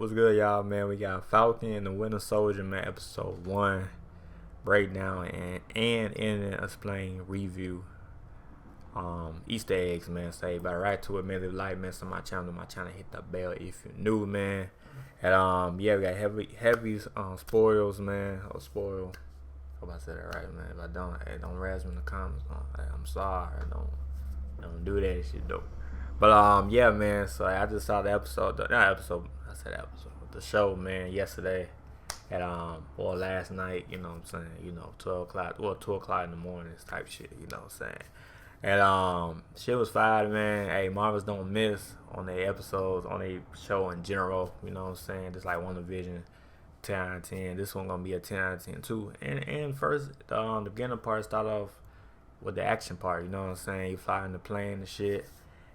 What's good, y'all, man? We got Falcon and the Winter Soldier, man, episode 1 breakdown and in explain review. Easter eggs, man. Say but right to it, man. Leave a like, man. So my channel, hit the bell if you're new, man. And yeah, we got heavy spoils, man. Or spoil. Hope I said that right, man. If I don't, hey, don't razz me in the comments. I'm sorry. Don't do that shit though. But yeah, man. So I just saw the episode. The show, man, yesterday at or last night. You know what I'm saying? You know, 12 o'clock, well, 2 o'clock in the morning type shit. You know what I'm saying? And shit was fire, man. Hey, Marvels don't miss on their episodes, on their show in general. You know what I'm saying? Just like WandaVision, 10 out of 10. This one gonna be a 10 out of 10 too. And first, the beginning part start off with the action part. You know what I'm saying? You fly in the plane and shit.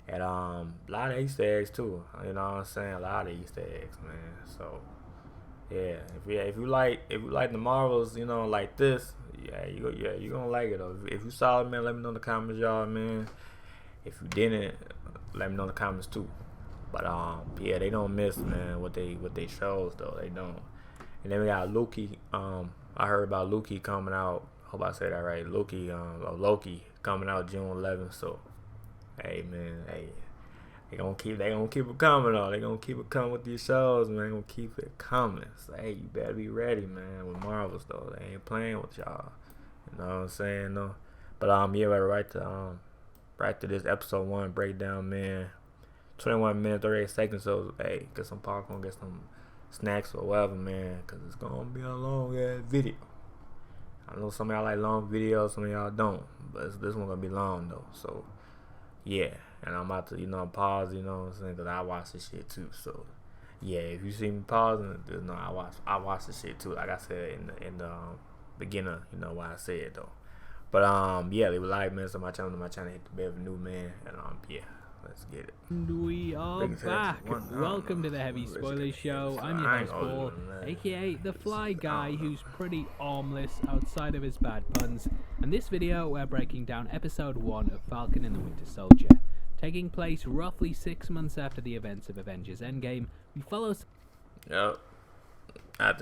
And a lot of Easter eggs too. You know what I'm saying? A lot of Easter eggs, man. So yeah, if you like the Marvels, you know, like this, you gonna like it though. If you saw it, man, let me know in the comments, y'all, man. If you didn't, let me know in the comments too. But yeah, they don't miss, man, what they shows though. They don't. And then we got Loki. I heard about Loki coming out. Hope I say that right. Loki coming out June 11th. So hey, man, hey. They gonna keep it coming though. They gonna keep it coming with these shows, man. They gonna keep it coming. So hey, you better be ready, man. With Marvels though, they ain't playing with y'all. You know what I'm saying though. But yeah, right to this episode 1 breakdown, man. 21 minutes 38 seconds. So hey, get some popcorn, get some snacks or whatever, man. Cause it's gonna be a long ass video. I know some of y'all like long videos, some of y'all don't. But this one gonna be long though. So yeah. And I'm about to, pause, you know what I'm saying? Because I watch this shit too. So, yeah, if you see me pausing, just know I watch this shit too. Like I said in the beginner, you know why I said though. But, yeah, leave a like, man. So my channel, hit the bell for new, man. And, yeah, let's get it. And we are back. Welcome to the Heavy Spoilers Show. I'm your host, Paul, aka the Fly Guy, who's pretty armless outside of his bad puns. And this video, we're breaking down episode 1 of Falcon and the Winter Soldier. Taking place roughly 6 months after the events of Avengers Endgame, we follow... Yep. That's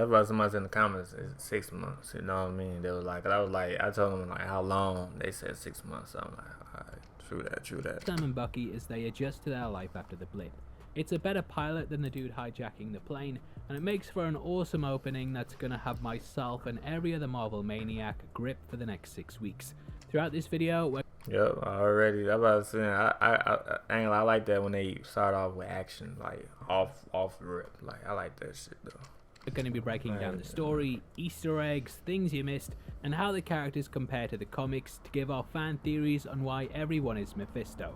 why somebody in the comments, it's 6 months, you know what I mean? They was like, I told them, like, how long? They said 6 months. So I'm like, alright, true that. Sam and Bucky as they adjust to their life after the blip. It's a better pilot than the dude hijacking the plane, and it makes for an awesome opening that's gonna have myself and every other Marvel maniac gripped for the next 6 weeks. Throughout this video, we're... Yep, already. I'm about to say, I like that when they start off with action, like off the rip. Like I like that shit though. We're going to be breaking down the story, Easter eggs, things you missed, and how the characters compare to the comics to give our fan theories on why everyone is Mephisto.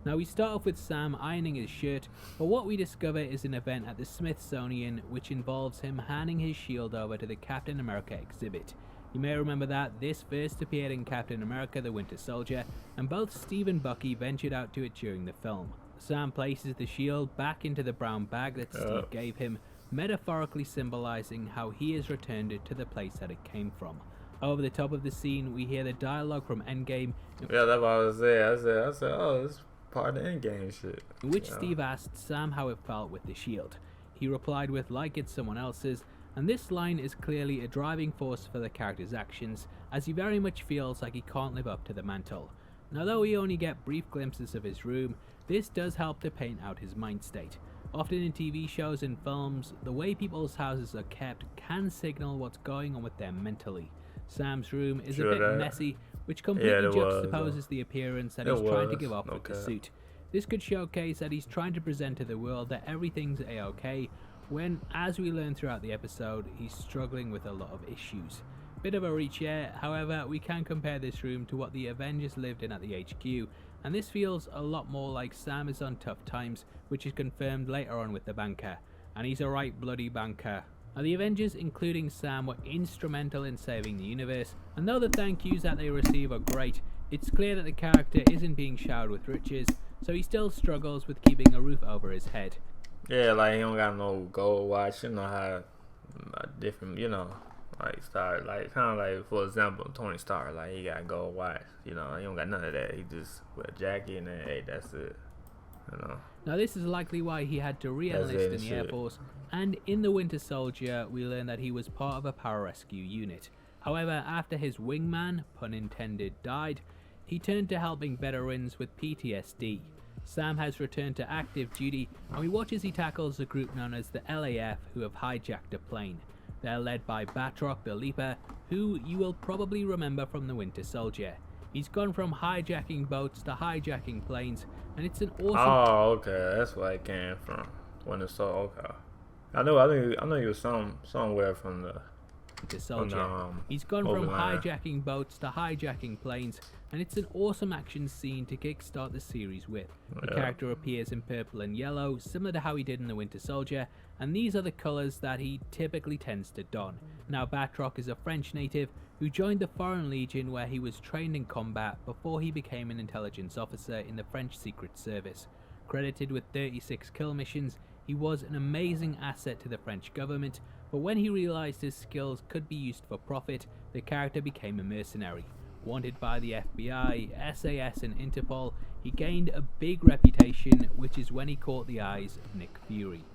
Now we start off with Sam ironing his shirt, but what we discover is an event at the Smithsonian which involves him handing his shield over to the Captain America exhibit. You may remember that this first appeared in Captain America the Winter Soldier, and both Steve and Bucky ventured out to it during the film. Sam places the shield back into the brown bag that Steve gave him, metaphorically symbolizing how he has returned it to the place that it came from. Over the top of the scene, we hear the dialogue from Endgame. Yeah, that's what I was saying. I said, oh, this is part of the Endgame shit. In which Steve asked Sam how it felt with the shield. He replied with, like it's someone else's. And this line is clearly a driving force for the character's actions, as he very much feels like he can't live up to the mantle. And although we only get brief glimpses of his room, this does help to paint out his mind state. Often in TV shows and films, the way people's houses are kept can signal what's going on with them mentally. Sam's room is a bit messy, which completely juxtaposes the appearance that he's trying to give off with the suit. This could showcase that he's trying to present to the world that everything's a-okay, when, as we learn throughout the episode, he's struggling with a lot of issues. Bit of a reach here, however, we can compare this room to what the Avengers lived in at the HQ, and this feels a lot more like Sam is on tough times, which is confirmed later on with the banker, and he's a right bloody banker. Now the Avengers, including Sam, were instrumental in saving the universe, and though the thank yous that they receive are great, it's clear that the character isn't being showered with riches, so he still struggles with keeping a roof over his head. Yeah, like he don't got no gold watch. You know how different, like start, like kind of like for example, Tony Stark, like he got gold watch. He don't got none of that. He just wear a jacket and then hey, that's it. You know. Now this is likely why he had to re-enlist in the Air Force, and in The Winter Soldier we learn that he was part of a pararescue unit. However, after his wingman, pun intended, died, he turned to helping veterans with PTSD. Sam has returned to active duty, and we watch as he tackles a group known as the LAF who have hijacked a plane. They're led by Batroc the Leaper, who you will probably remember from The Winter Soldier. He's gone from hijacking boats to hijacking planes, and it's an awesome... Oh, okay, that's where it came from. Winter Soldier, okay. I know he was somewhere from the... Winter Soldier. He's gone from hijacking boats to hijacking planes, and it's an awesome action scene to kickstart the series with. The character appears in purple and yellow, similar to how he did in The Winter Soldier, and these are the colours that he typically tends to don. Now Batroc is a French native who joined the Foreign Legion, where he was trained in combat before he became an intelligence officer in the French Secret Service. Credited with 36 kill missions, he was an amazing asset to the French government, but when he realised his skills could be used for profit, the character became a mercenary. Wanted by the FBI, SAS and Interpol, he gained a big reputation, which is when he caught the eyes of Nick Fury.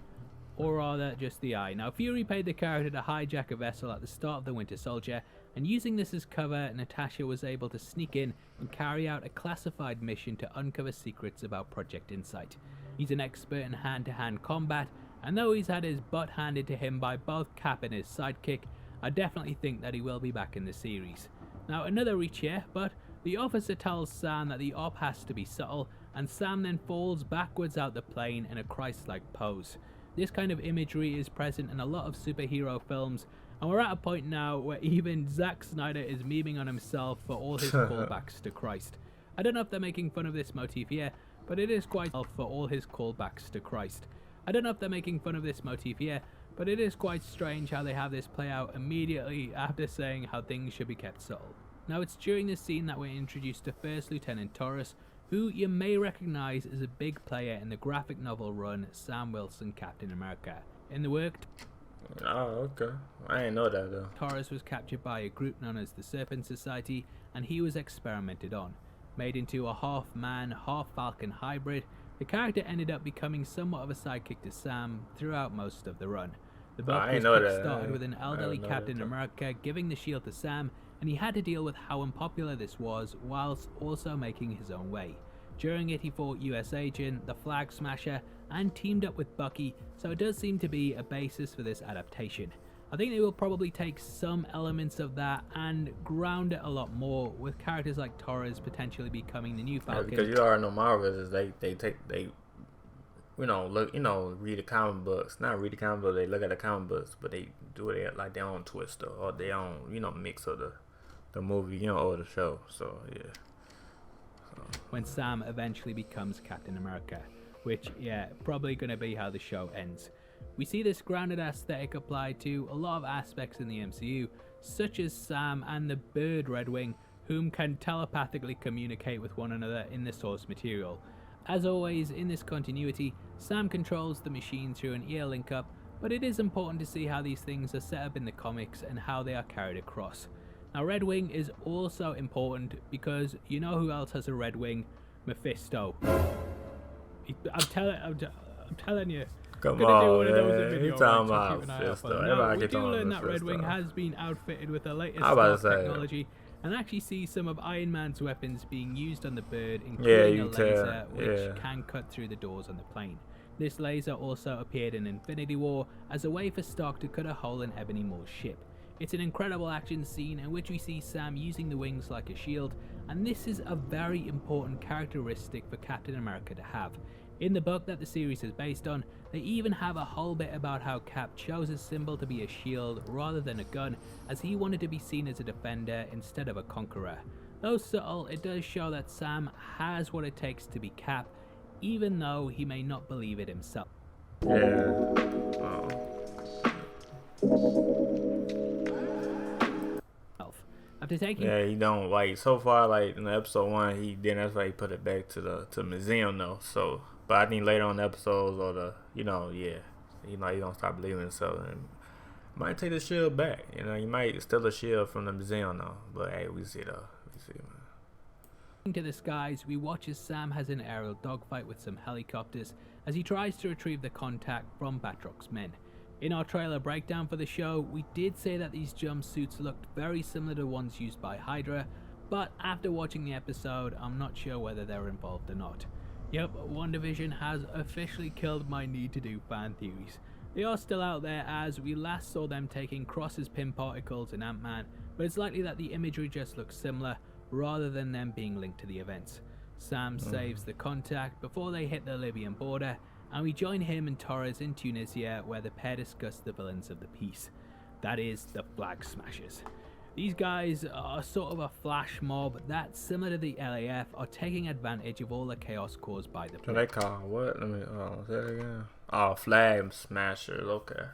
Or rather, just the eye. Now, Fury paid the character to hijack a vessel at the start of The Winter Soldier, and using this as cover, Natasha was able to sneak in and carry out a classified mission to uncover secrets about Project Insight. He's an expert in hand-to-hand combat, and though he's had his butt handed to him by both Cap and his sidekick, I definitely think that he will be back in the series. Now, another reach here, but the officer tells Sam that the op has to be subtle, and Sam then falls backwards out the plane in a Christ-like pose. This kind of imagery is present in a lot of superhero films, and we're at a point now where even Zack Snyder is memeing on himself for all his callbacks to Christ. I don't know if they're making fun of this motif here, but it is quite for all his callbacks to Christ. I don't know if they're making fun of this motif here, but it is quite strange how they have this play out immediately after saying how things should be kept subtle. Now it's during this scene that we're introduced to First Lieutenant Taurus, who you may recognise as a big player in the graphic novel run Sam Wilson Captain America. In the work... Oh, okay. I didn't know that though. Taurus was captured by a group known as the Serpent Society, and he was experimented on. Made into a half-man, half-Falcon hybrid, the character ended up becoming somewhat of a sidekick to Sam throughout most of the run. The book was kick-started with an elderly Captain America giving the shield to Sam, and he had to deal with how unpopular this was, whilst also making his own way. During it he fought US Agent, the Flag Smasher, and teamed up with Bucky, so it does seem to be a basis for this adaptation. I think they will probably take some elements of that and ground it a lot more, with characters like Torres potentially becoming the new Falcon. Yeah, because you already know Marvel is they read the comic books. Not read the comic books, they look at the comic books, but they do it like their own twist or their own, mix of the movie, or the show. So yeah. When Sam eventually becomes Captain America, which, yeah, probably going to be how the show ends. We see this grounded aesthetic applied to a lot of aspects in the MCU, such as Sam and the bird Redwing, whom can telepathically communicate with one another in the source material. As always, in this continuity, Sam controls the machine through an ear link-up, but it is important to see how these things are set up in the comics and how they are carried across. Now, Redwing is also important because you know who else has a Redwing? Mephisto. I'm telling you. Come on, man. You talking about Mephisto. Now, we do learn that Redwing has been outfitted with the latest technology, and actually see some of Iron Man's weapons being used on the bird, including a laser which can cut through the doors on the plane. This laser also appeared in Infinity War as a way for Stark to cut a hole in Ebony Maw's ship. It's an incredible action scene in which we see Sam using the wings like a shield, and this is a very important characteristic for Captain America to have. In the book that the series is based on, they even have a whole bit about how Cap chose his symbol to be a shield rather than a gun, as he wanted to be seen as a defender instead of a conqueror. Though subtle, it does show that Sam has what it takes to be Cap, even though he may not believe it himself. After taking he don't like so far, like in episode 1 that's why he put it back to the museum though. So but I think later on the episodes or he don't start believing himself and might take the shield back. He might steal the shield from the museum though. But hey, we see man. To the skies, we watch as Sam has an aerial dogfight with some helicopters as he tries to retrieve the contact from Batrocc's men. In our trailer breakdown for the show, we did say that these jumpsuits looked very similar to ones used by Hydra, but after watching the episode, I'm not sure whether they're involved or not. Yep, WandaVision has officially killed my need to do fan theories. They are still out there, as we last saw them taking Cross's pin particles in Ant-Man, but it's likely that the imagery just looks similar rather than them being linked to the events. Sam saves the contact before they hit the Libyan border, and we join him and Torres in Tunisia, where the pair discuss the villains of the piece. That is, the Flag Smashers. These guys are sort of a flash mob that, similar to the LAF, are taking advantage of all the chaos caused by the So they call what? Let me say it again. Oh, Flag Smashers. Okay.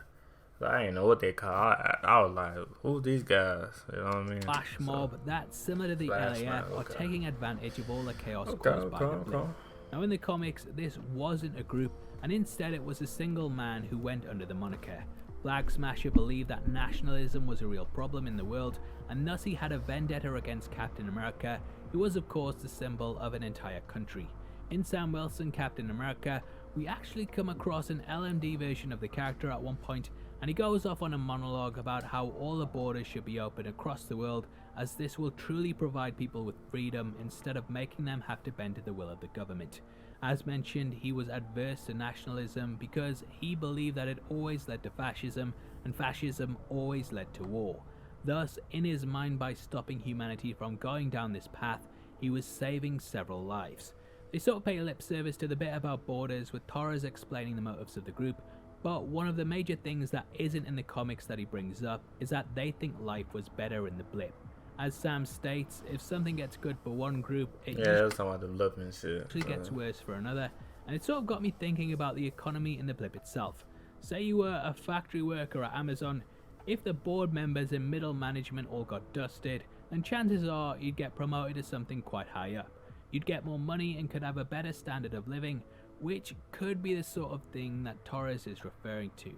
I didn't know what they call. I was like, who's these guys? You know what I mean? Flash mob that, similar to the LAF, are taking advantage of all the chaos caused by the blip. Now in the comics, this wasn't a group, and instead it was a single man who went under the moniker. Flag Smasher believed that nationalism was a real problem in the world, and thus he had a vendetta against Captain America, who was of course the symbol of an entire country. In Sam Wilson Captain America, we actually come across an LMD version of the character at one point, and he goes off on a monologue about how all the borders should be open across the world, as this will truly provide people with freedom instead of making them have to bend to the will of the government. As mentioned, he was adverse to nationalism because he believed that it always led to fascism, and fascism always led to war. Thus, in his mind, by stopping humanity from going down this path, he was saving several lives. They sort of pay lip service to the bit about borders, with Torres explaining the motives of the group, but one of the major things that isn't in the comics that he brings up is that they think life was better in the blip. As Sam states, if something gets good for one group, it usually gets worse for another, and it sort of got me thinking about the economy in the blip itself. Say you were a factory worker at Amazon, if the board members and middle management all got dusted, then chances are you'd get promoted to something quite high up. You'd get more money and could have a better standard of living, which could be the sort of thing that Torres is referring to.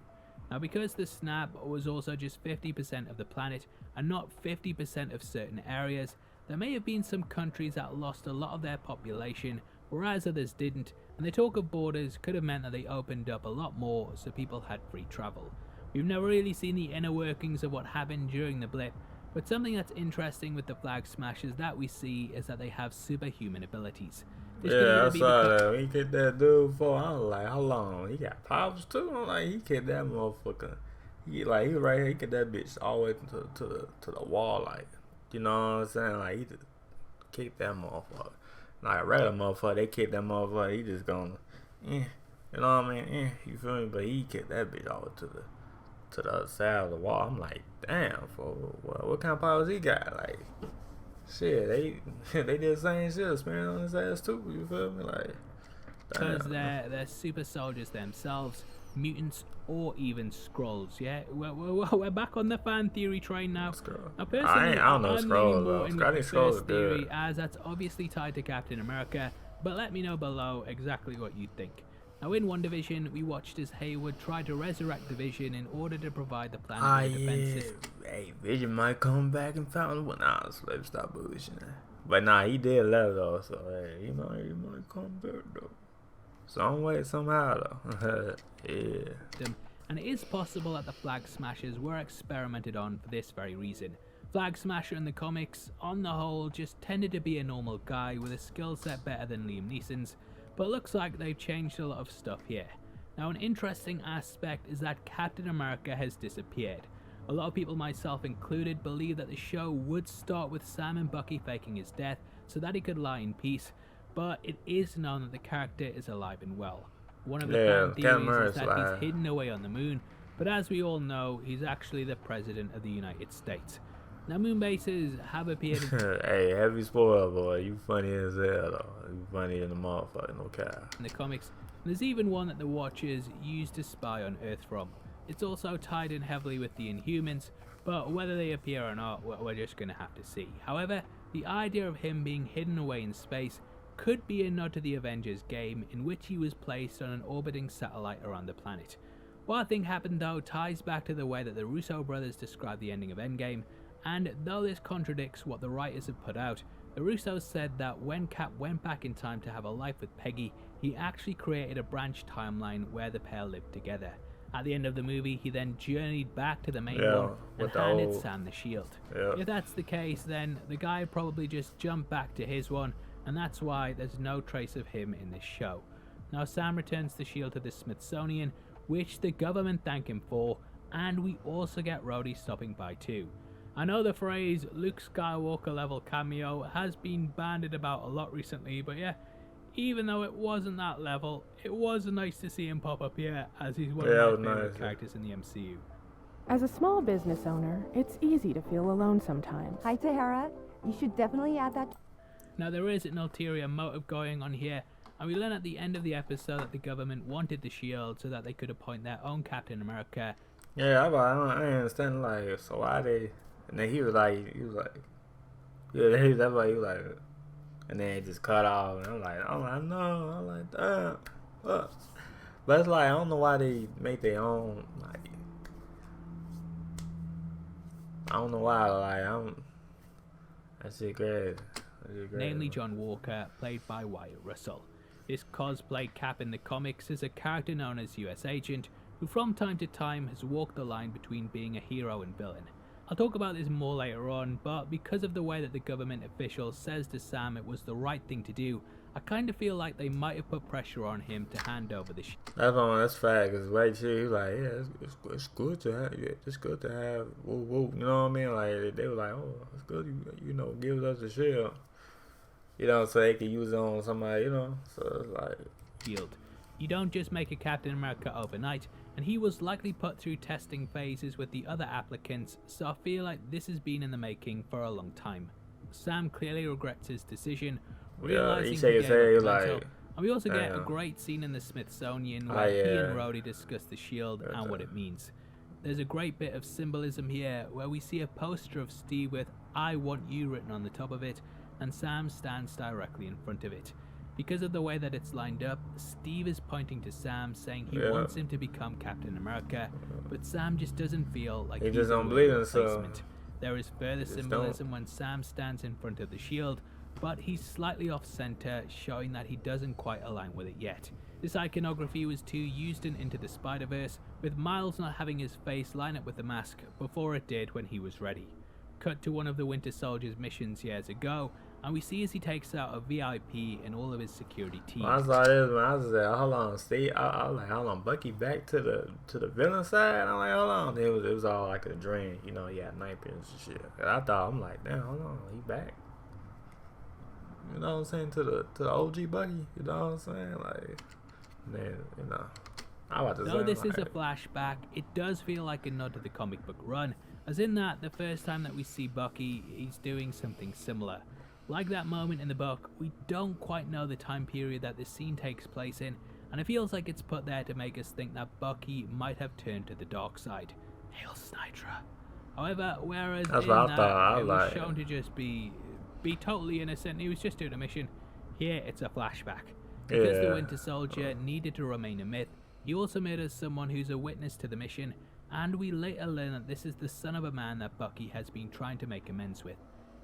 Now, because the snap was also just 50% of the planet and not 50% of certain areas, there may have been some countries that lost a lot of their population, whereas others didn't, and the talk of borders could have meant that they opened up a lot more so people had free travel. We've never really seen the inner workings of what happened during the blip, but something that's interesting with the Flag Smashers that we see is that they have superhuman abilities. Yeah, I saw that. He kicked that dude for, I was like, how long? He got powers too? I'm like, he kicked that motherfucker. He was right here, he kicked that bitch all the way to the wall, like, you know what I'm saying? Like, he just kicked that motherfucker. Like a regular motherfucker, they kicked that motherfucker, he just gonna, you know what I mean? You feel me? But he kicked that bitch all the way to the other side of the wall. I'm like, damn, for what kind of powers he got? Like, shit, they did the same shit, sparing on his ass too. You feel me? Like, because they're super soldiers themselves, mutants, or even Skrulls. Yeah, we're back on the fan theory train now. Now, personally, I don't know Skrulls. Skrulls theory, as that's obviously tied to Captain America. But let me know below exactly what you think. Now, in WandaVision, we watched as Hayward tried to resurrect the Vision in order to provide the planet with a defense system. Hey, Vision might come back and found one. Nah, let's stop bullshitting. But nah, he did left though, so hey, he might come back though. Some way, somehow though. Yeah. And it is possible that the Flag Smashers were experimented on for this very reason. Flag Smasher in the comics, on the whole, just tended to be a normal guy with a skill set better than Liam Neeson's, but looks like they've changed a lot of stuff here. Now, an interesting aspect is that Captain America has disappeared. A lot of people, myself included, believe that the show would start with Sam and Bucky faking his death so that he could lie in peace, but it is known that the character is alive and well. One of the fan theories is that he's hidden away on the moon, but as we all know, he's actually the President of the United States. Now, moon bases have appeared hey, heavy spoiler, boy. You funny as hell, though. You funny in the motherfucker, no cap. In the comics, there's even one that the Watchers used to spy on Earth from. It's also tied in heavily with the Inhumans, but whether they appear or not, we're just going to have to see. However, the idea of him being hidden away in space could be a nod to the Avengers game, in which he was placed on an orbiting satellite around the planet. What I think happened, though, ties back to the way that the Russo brothers described the ending of Endgame, and though this contradicts what the writers have put out, The Russos said that when Cap went back in time to have a life with Peggy, he actually created a branch timeline where the pair lived together. At the end of the movie, he then journeyed back to the main one and handed Sam the shield. If that's the case, then the guy probably just jumped back to his one, and that's why there's no trace of him in this show. Now Sam returns the shield to the Smithsonian, which the government thank him for, and we also get Rhodey stopping by too. I know the phrase Luke Skywalker level cameo has been bandied about a lot recently, but yeah, even though it wasn't that level, it was nice to see him pop up here, as he's one of my favorite characters in the MCU. As a small business owner, it's easy to feel alone sometimes. Hi, Tahara. You should definitely add that. Now there is an ulterior motive going on here, and we learn at the end of the episode that the government wanted the shield so that they could appoint their own Captain America. Yeah, I don't understand, like, so why they, and then he was like, yeah, that's why he was like, and then it just cut off, and I'm like, no, I'm like, damn, what? But it's like, I don't know why they make their own, like, I don't know why, like, that shit crazy. Namely John Walker, played by Wyatt Russell. This cosplayed Cap in the comics is a character known as US Agent, who from time to time has walked the line between being a hero and villain. I'll talk about this more later on, but because of the way that the government official says to Sam it was the right thing to do, I kind of feel like they might have put pressure on him to hand over the That's fact, because right here, he's like, yeah, it's good to have, it's good to have, woo, you know what I mean? Like, they were like, oh, it's good, you know, give us the shield. You know, so they can use it on somebody, you know, so it's like... Shield. You don't just make a Captain America overnight, and he was likely put through testing phases with the other applicants, so I feel like this has been in the making for a long time. Sam clearly regrets his decision, realizing he gave up like, and we also get a great scene in the Smithsonian where he and Rhodey discuss the shield and what it means. There's a great bit of symbolism here where we see a poster of Steve with "I want you" written on the top of it, and Sam stands directly in front of it. Because of the way that it's lined up, Steve is pointing to Sam, saying he wants him to become Captain America, but Sam just doesn't feel like he's just don't believe in replacement. There is further symbolism when Sam stands in front of the shield, but he's slightly off center, showing that he doesn't quite align with it yet. This iconography was too used in Into the Spider-Verse, with Miles not having his face line up with the mask before it did when he was ready. Cut to one of the Winter Soldier's missions years ago, and we see as he takes out a VIP and all of his security team. I saw this when I was like, hold on, Steve. I was like, hold on, Bucky back to the villain side. I'm like, hold on. It was all like a dream, you know. He had nightmares and shit. And I thought, I'm like, damn, hold on, he back. You know what I'm saying, to the OG Bucky. You know what I'm saying, like, man, you know. I'm about to say, though this is a flashback, it does feel like a nod to the comic book run, as in that the first time that we see Bucky, he's doing something similar. Like that moment in the book, we don't quite know the time period that this scene takes place in, and it feels like it's put there to make us think that Bucky might have turned to the dark side. Hail Snydra. However, whereas in that it was shown to just be totally innocent, he was just doing a mission, here it's a flashback. Because the Winter Soldier needed to remain a myth, he also made us someone who's a witness to the mission, and we later learn that this is the son of a man that Bucky has been trying to make amends with.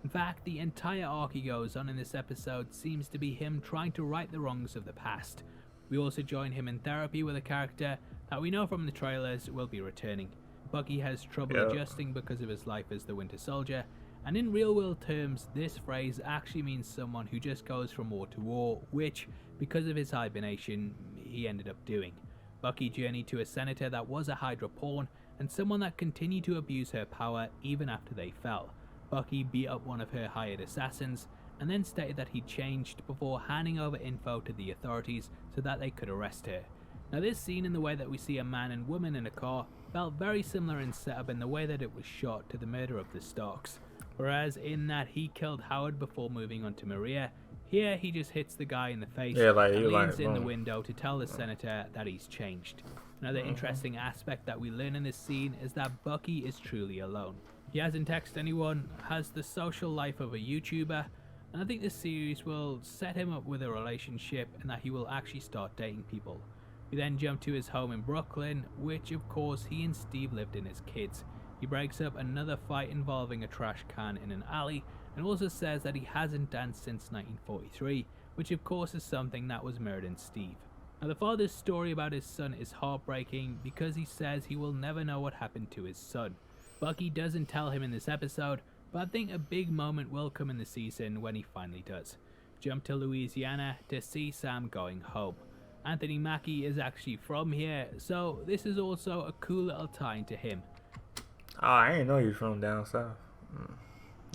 In fact, the entire arc he goes on in this episode seems to be him trying to right the wrongs of the past. We also join him in therapy with a character that we know from the trailers will be returning. Bucky has trouble adjusting because of his life as the Winter Soldier, and in real world terms, this phrase actually means someone who just goes from war to war, which, because of his hibernation, he ended up doing. Bucky journeyed to a senator that was a Hydra pawn, and someone that continued to abuse her power even after they fell. Bucky beat up one of her hired assassins, and then stated that he'd changed before handing over info to the authorities so that they could arrest her. Now this scene and the way that we see a man and woman in a car felt very similar in setup in the way that it was shot to the murder of the Starks. Whereas in that he killed Howard before moving on to Maria, here he just hits the guy in the face and leans in the window to tell the senator that he's changed. Another interesting aspect that we learn in this scene is that Bucky is truly alone. He hasn't texted anyone, has the social life of a YouTuber, and I think this series will set him up with a relationship and that he will actually start dating people. We then jump to his home in Brooklyn, which of course he and Steve lived in as kids. He breaks up another fight involving a trash can in an alley, and also says that he hasn't danced since 1943, which of course is something that was mirrored in Steve. Now the father's story about his son is heartbreaking because he says he will never know what happened to his son. Bucky doesn't tell him in this episode, but I think a big moment will come in the season when he finally does. Jump to Louisiana to see Sam going home. Anthony Mackie is actually from here, so this is also a cool little tie to him. Oh, I ain't know you from down south.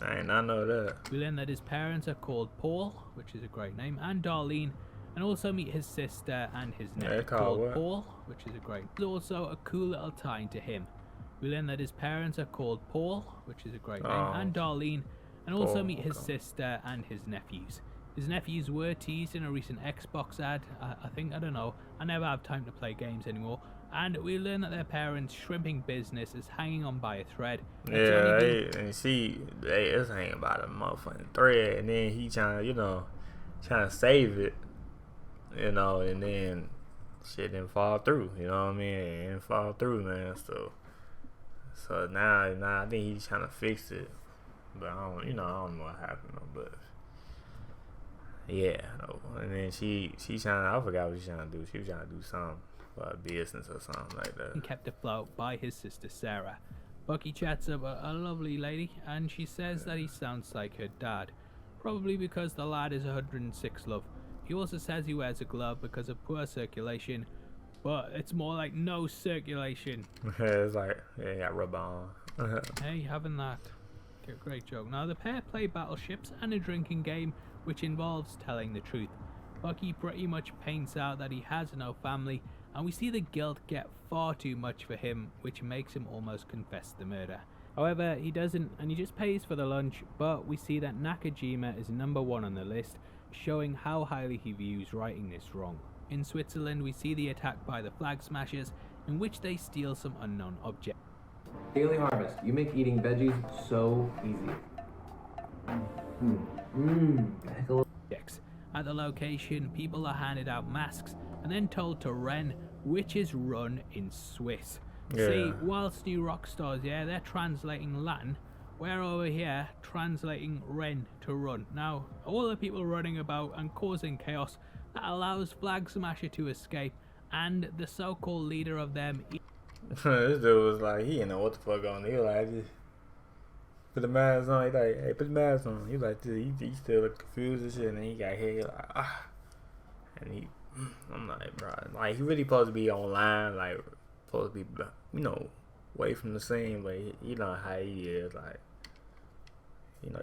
I ain't not know that. We learn that his parents are called Paul, which is a great name, and Darlene, and also meet his sister and his nephew called Paul, which is a great. There's also a cool little tie to him. We learn that his parents are called Paul, which is a great name, and Darlene, and also meet his sister and his nephews. His nephews were teased in a recent Xbox ad. I think, I don't know, I never have time to play games anymore. And we learn that their parents' shrimping business is hanging on by a thread. Yeah, and see, it's hanging by the motherfucking thread, and then he trying to save it, and then shit didn't fall through, you know what I mean? It didn't fall through, man. So now I think he's trying to fix it, but I don't know what happened, but. Yeah, and then she trying. I forgot what she trying to do. She was trying to do something for a business or something like that. And kept afloat by his sister Sarah. Bucky chats up a lovely lady, and she says that he sounds like her dad, probably because the lad is 106 love. He also says he wears a glove because of poor circulation, but it's more like no circulation. It's like yeah, got rubber on. Hey, having that. Great joke. Now the pair play battleships and a drinking game, which involves telling the truth. Bucky pretty much paints out that he has no family, and we see the guilt get far too much for him, which makes him almost confess the murder. However, he doesn't, and he just pays for the lunch, but we see that Nakajima is #1 on the list, showing how highly he views righting this wrong. In Switzerland, we see the attack by the Flag Smashers, in which they steal some unknown object. Daily Harvest, you make eating veggies so easy. At the location, people are handed out masks and then told to ren, which is run in Swiss. Yeah. See, whilst new rock stars, they're translating Latin, we're over here translating ren to run. Now, all the people running about and causing chaos, that allows Flag Smasher to escape, and the so-called leader of them. This dude was like, he didn't know what the fuck on. He was like, just put the mask on. He like, hey, put the mask on. He like, he still look confused and shit. And then he got hit. He like, ah. And I'm like, bro, like he really supposed to be online, like supposed to be, away from the scene. But you know how he is, like,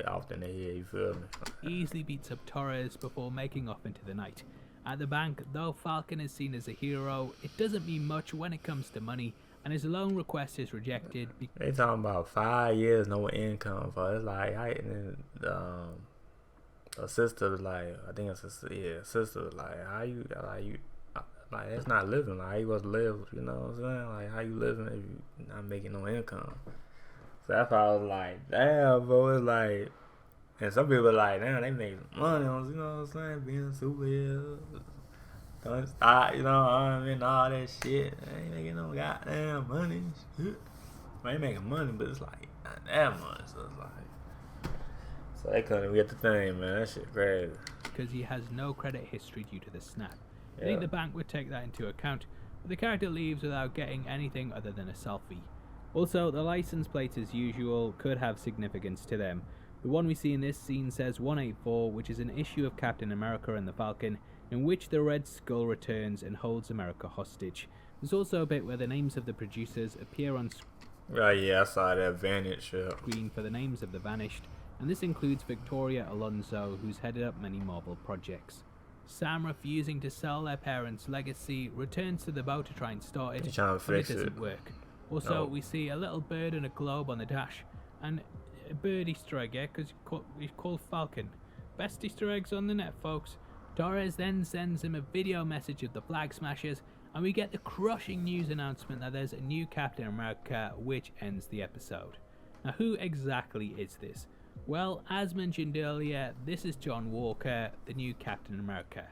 often they hear, you feel me? Easily beats up Torres before making off into the night. At the bank, though Falcon is seen as a hero, it doesn't mean much when it comes to money, and his loan request is rejected. They talking about 5 years no income for it's like a sister was like, I think it's sister was like, how you like that's not living, like how you supposed to live, you know what I'm saying? Like how you living if you not making no income? So that's why I was like, damn, bro, it's like. And some people are like, damn, they make money on, you know what I'm saying, being a superhero. Don't stop, you know what I mean, all that shit. They ain't making no goddamn money. Shit. They ain't making money, but it's like, not that much. So it's like, so they couldn't get the thing, man. That shit crazy. Because he has no credit history due to the snap. I think the bank would take that into account, but the character leaves without getting anything other than a selfie. Also, the license plates as usual could have significance to them. The one we see in this scene says 184, which is an issue of Captain America and the Falcon, in which the Red Skull returns and holds America hostage. There's also a bit where the names of the producers appear on screen. Oh yeah, I saw that Vantage screen for the names of the vanished, and this includes Victoria Alonso, who's headed up many Marvel projects. Sam, refusing to sell their parents' legacy, returns to the boat to try and start it, but it doesn't work. Also, we see a little bird and a globe on the dash, and a bird Easter egg, because he's called Falcon. Best Easter eggs on the net, folks. Torres then sends him a video message of the Flag Smashers, and we get the crushing news announcement that there's a new Captain America, which ends the episode. Now, who exactly is this? Well, as mentioned earlier, this is John Walker, the new Captain America.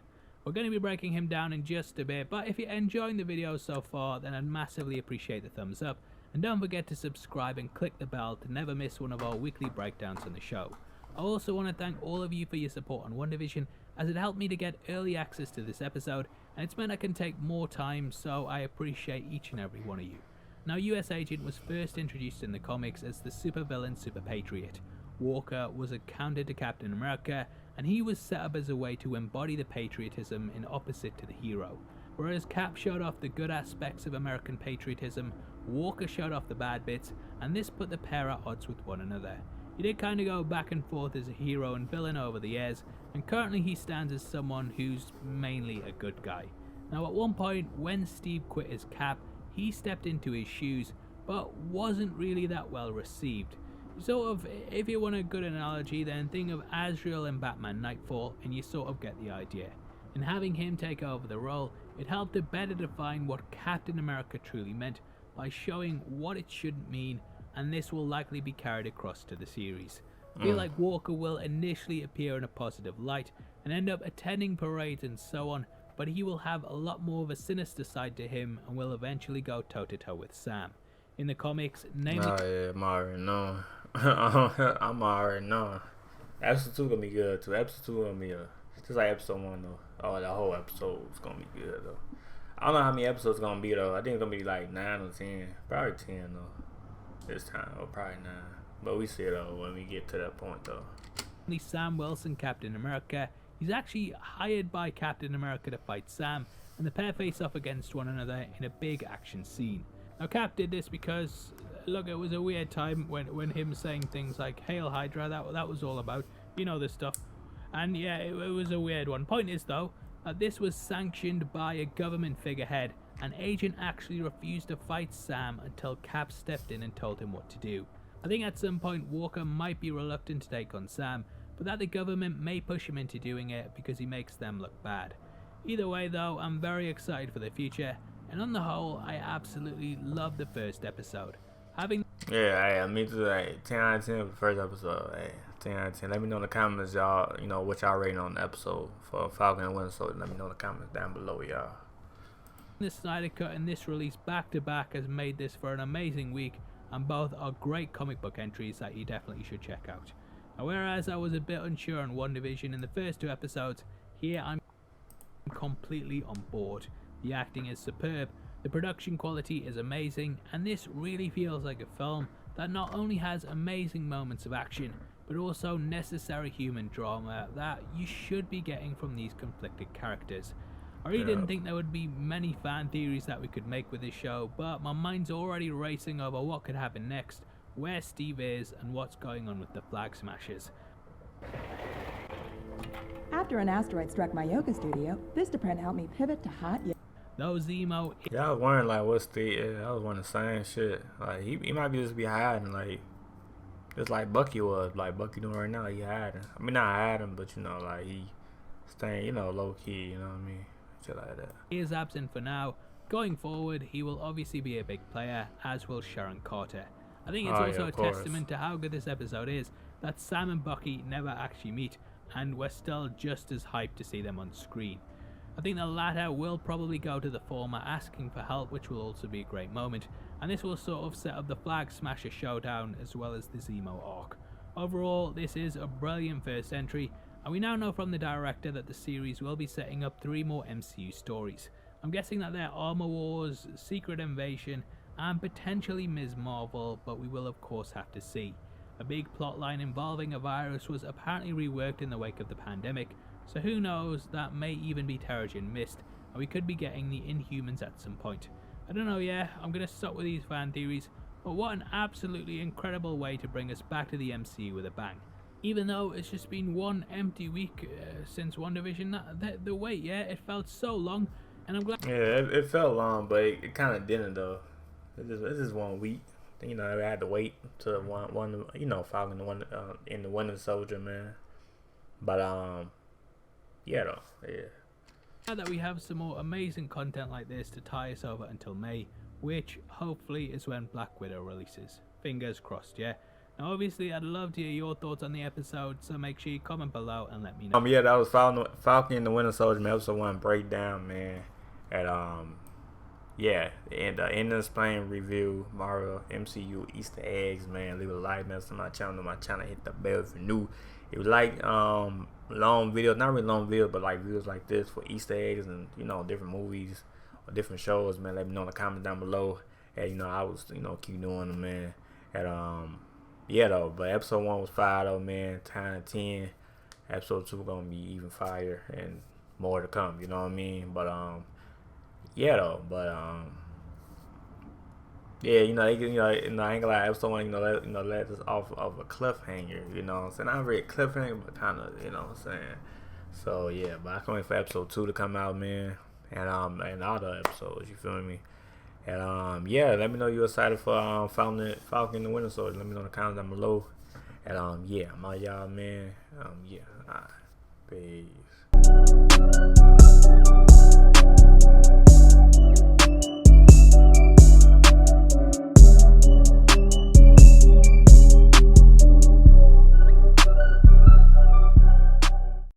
We're going to be breaking him down in just a bit, but if you're enjoying the video so far, then I'd massively appreciate the thumbs up. And don't forget to subscribe and click the bell to never miss one of our weekly breakdowns on the show. I also want to thank all of you for your support on WandaVision, as it helped me to get early access to this episode, and it's meant I can take more time, so I appreciate each and every one of you. Now, US Agent was first introduced in the comics as the supervillain Super Patriot. Walker was a counter to Captain America, and he was set up as a way to embody the patriotism in opposite to the hero. Whereas Cap showed off the good aspects of American patriotism, Walker showed off the bad bits, and this put the pair at odds with one another. He did kind of go back and forth as a hero and villain over the years, and currently he stands as someone who's mainly a good guy. Now, at one point, when Steve quit as Cap, he stepped into his shoes, but wasn't really that well received. Sort of, if you want a good analogy, then think of Azrael in Batman Nightfall, and you sort of get the idea. In having him take over the role, it helped to better define what Captain America truly meant by showing what it shouldn't mean, and this will likely be carried across to the series. I feel like Walker will initially appear in a positive light and end up attending parades and so on, but he will have a lot more of a sinister side to him and will eventually go toe-to-toe with Sam. In the comics, namely... Oh yeah, I'm already knowing. I'm already knowing. Episode 2 gonna be good too. Episode 2 gonna be just like episode 1 though. Oh, the whole episode is gonna be good though. I don't know how many episodes it's gonna be though. I think it's gonna be like 9 or 10. Probably 10 though. This time, or probably 9. But we see it though when we get to that point though. Sam Wilson, Captain America, he's actually hired by Captain America to fight Sam, and the pair face off against one another in a big action scene. Now, Cap did this because, look, it was a weird time when him saying things like "Hail Hydra," that was all about, you know, this stuff. And yeah, it was a weird one. Point is though, this was sanctioned by a government figurehead, and Agent actually refused to fight Sam until Cap stepped in and told him what to do. I think at some point Walker might be reluctant to take on Sam, but that the government may push him into doing it because he makes them look bad. Either way though, I'm very excited for the future, and on the whole, I absolutely love the first episode. Yeah, me too. Hey, 10 out of 10 for the first episode. Hey, 10 out of 10. Let me know in the comments, y'all, you know, what y'all rating on the episode for Falcon and Winter Soldier. Let me know in the comments down below, y'all. The Snyder Cut and this release back to back has made this for an amazing week, and both are great comic book entries that you definitely should check out. Now, whereas I was a bit unsure on WandaVision in the first 2 episodes, here I'm completely on board. The acting is superb, the production quality is amazing, and this really feels like a film that not only has amazing moments of action, but also necessary human drama that you should be getting from these conflicted characters. I really didn't think there would be many fan theories that we could make with this show, but my mind's already racing over what could happen next, where Steve is, and what's going on with the Flag Smashers. After an asteroid struck my yoga studio, Vistaprint helped me pivot to hot yoga. Those emo... Yeah, I was wondering, like, what's the... I was wondering the same shit. Like, he might be just be hiding, like... Just like Bucky was. Like, Bucky doing right now, he hiding. I mean, not hiding, but, you know, like, he staying, you know, low-key, you know what I mean? Shit like that. He is absent for now. Going forward, he will obviously be a big player, as will Sharon Carter. I think it's also a testament to how good this episode is, that Sam and Bucky never actually meet, and we're still just as hyped to see them on screen. I think the latter will probably go to the former asking for help, which will also be a great moment, and this will sort of set up the Flag Smasher showdown as well as the Zemo arc. Overall, this is a brilliant first entry, and we now know from the director that the series will be setting up 3 more MCU stories. I'm guessing that they're Armor Wars, Secret Invasion, and potentially Ms. Marvel, but we will of course have to see. A big plotline involving a virus was apparently reworked in the wake of the pandemic, so who knows, that may even be Terrigen Mist, and we could be getting the Inhumans at some point. I don't know, yeah, I'm gonna stop with these fan theories, but what an absolutely incredible way to bring us back to the MCU with a bang. Even though it's just been one empty week since WandaVision, the wait, yeah, it felt so long, and I'm glad... Yeah, it felt long, but it kind of didn't though. It's just 1 week. You know, I had to wait till one you know, Falcon in the Winter Soldier, man. But yeah though, yeah. Now that we have some more amazing content like this to tie us over until May, which hopefully is when Black Widow releases. Fingers crossed, yeah. Now obviously I'd love to hear your thoughts on the episode, so make sure you comment below and let me know. Yeah, that was Falcon and the Winter Soldier, man. Episode 1 breakdown, man. At yeah, and in this playing review, Marvel MCU Easter eggs, man. Leave a like, man, to my channel. Hit the bell if you're new. If you like long videos, not really long videos, but like videos like this for Easter eggs and, you know, different movies or different shows, man, let me know in the comments down below. And, you know, I was, you know, keep doing them, man. And yeah, though, but episode 1 was fire, though, man. 10 out of 10. Episode 2 gonna be even fire and more to come, you know what I mean? But yeah, though, but yeah, you know, I ain't gonna lie, episode 1, let us off of a cliffhanger, you know what I'm saying? Not really a cliffhanger, but kind of, you know what I'm saying? So yeah, but I can't wait for episode 2 to come out, man, and all the episodes, you feel me? And yeah, let me know you're excited for Falcon and the Winter Soldier. Let me know in the comments down below. And yeah, I'm out, y'all, man. Yeah, alright, peace.